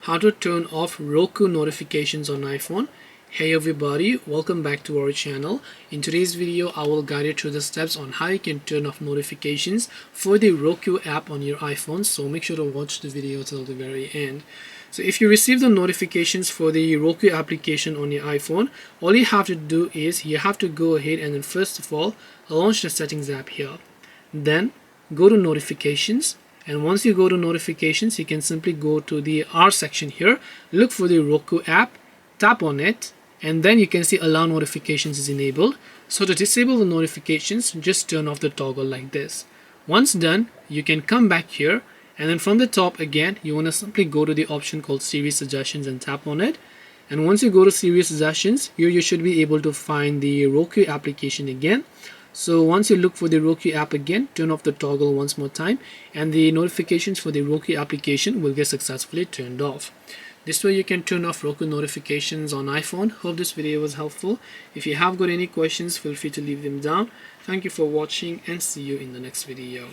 How to turn off Roku notifications on iPhone. Hey everybody, welcome back to our channel. In today's video, I will guide you through the steps on how you can turn off notifications for the Roku app on your iPhone. So make sure to watch the video till the very end. So if you receive the notifications for the Roku application on your iPhone, all you have to do is you have to go ahead and then first of all, launch the settings app here. Then go to notifications. And once you go to notifications, you can simply go to the R section here, look for the Roku app, tap on it, and then you can see allow notifications is enabled. So to disable the notifications, just turn off the toggle like this. Once done, you can come back here, and then from the top again, you want to simply go to the option called Series Suggestions and tap on it. And once you go to Series Suggestions, here you should be able to find the Roku application again. So once you look for the Roku app again, turn off the toggle once more time, and the notifications for the Roku application will get successfully turned off. This way you can turn off Roku notifications on iPhone. Hope this video was helpful. If you have got any questions, feel free to leave them down. Thank you for watching and see you in the next video.